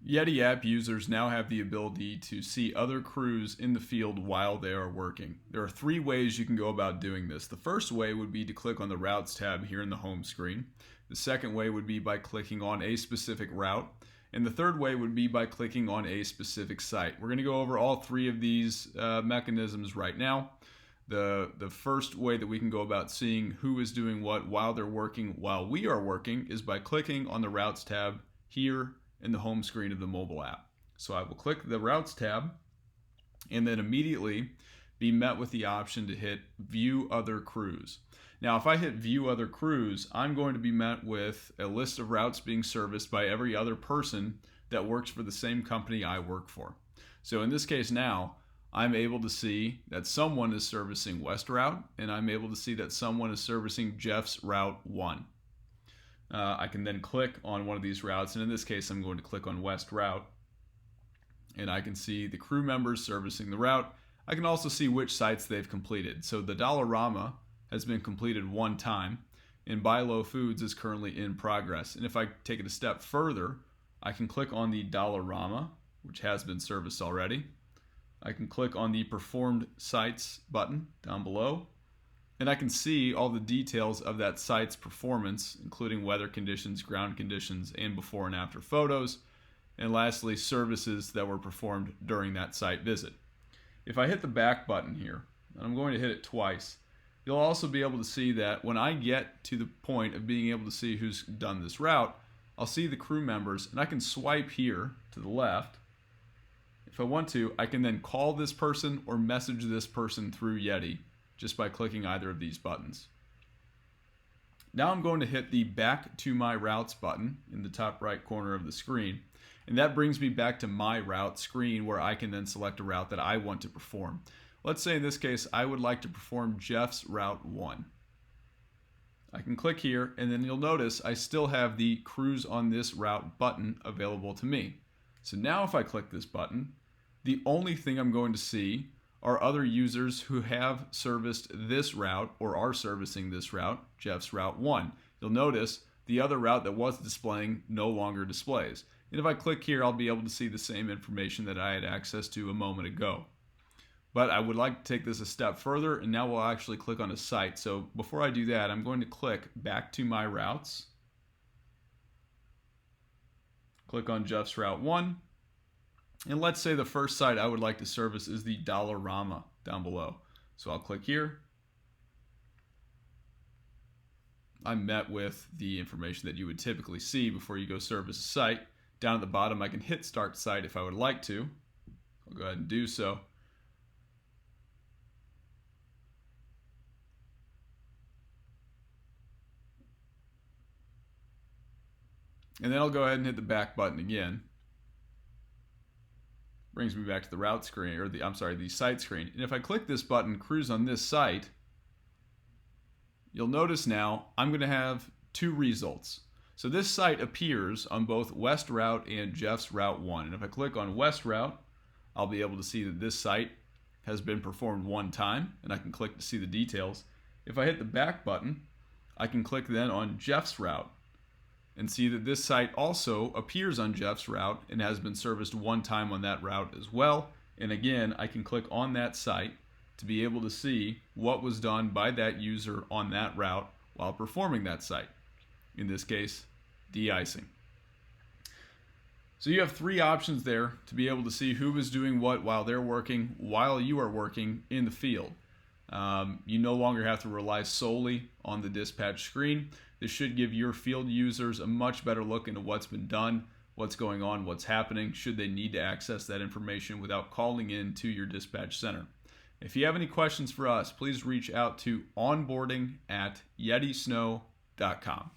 Yeti app users now have the ability to see other crews in the field while they are working. There are three ways you can go about doing this. The first way would be to click on the Routes tab here in the home screen. The second way would be by clicking on a specific route. And the third way would be by clicking on a specific site. We're going to go over all three of these mechanisms right now. The first way that we can go about seeing who is doing what while they're working while we are working is by clicking on the Routes tab here in the home screen of the mobile app. So I will click the Routes tab and then immediately be met with the option to hit View Other Crews. Now, if I hit View Other Crews, I'm going to be met with a list of routes being serviced by every other person that works for the same company I work for. So in this case now, I'm able to see that someone is servicing West Route, and I'm able to see that someone is servicing Jeff's Route 1. I can then click on one of these routes, and in this case I'm going to click on West Route, and I can see the crew members servicing the route. I can also see which sites they've completed. So the Dollarama has been completed one time, and Buy Low Foods is currently in progress. And if I take it a step further, I can click on the Dollarama, which has been serviced already. I can click on the Performed Sites button down below, and I can see all the details of that site's performance, including weather conditions, ground conditions, and before and after photos, and lastly, services that were performed during that site visit. If I hit the back button here, and I'm going to hit it twice, you'll also be able to see that when I get to the point of being able to see who's done this route, I'll see the crew members, and I can swipe here to the left. If I want to, I can then call this person or message this person through Yeti just by clicking either of these buttons. Now I'm going to hit the Back to My Routes button in the top right corner of the screen, and that brings me back to my route screen where I can then select a route that I want to perform. Let's say in this case I would like to perform Jeff's Route 1. I can click here, and then you'll notice I still have the Crews on This Route button available to me. So now if I click this button, the only thing I'm going to see are other users who have serviced this route or are servicing this route, Jeff's Route 1. You'll notice the other route that was displaying no longer displays. And if I click here, I'll be able to see the same information that I had access to a moment ago. But I would like to take this a step further, and now we'll actually click on a site. So before I do that, I'm going to click Back to My Routes. Click on Jeff's Route 1. And let's say the first site I would like to service is the Dollarama down below. So I'll click here. I'm met with the information that you would typically see before you go service a site. Down at the bottom, I can hit Start Site if I would like to. I'll go ahead and do so. And then I'll go ahead and hit the back button again. Brings me back to the route screen, or the site screen. And if I click this button, Crews on This Site, you'll notice now I'm going to have two results. So this site appears on both West Route and Jeff's Route 1. And if I click on West Route, I'll be able to see that this site has been performed one time, and I can click to see the details. If I hit the back button, I can click then on Jeff's Route and see that this site also appears on Jeff's route and has been serviced one time on that route as well. And again, I can click on that site to be able to see what was done by that user on that route while performing that site. In this case, de-icing. So you have three options there to be able to see who is doing what while they're working, while you are working in the field. You no longer have to rely solely on the dispatch screen. This should give your field users a much better look into what's been done, what's going on, what's happening, should they need to access that information without calling in to your dispatch center. If you have any questions for us, please reach out to onboarding@yetisnow.com.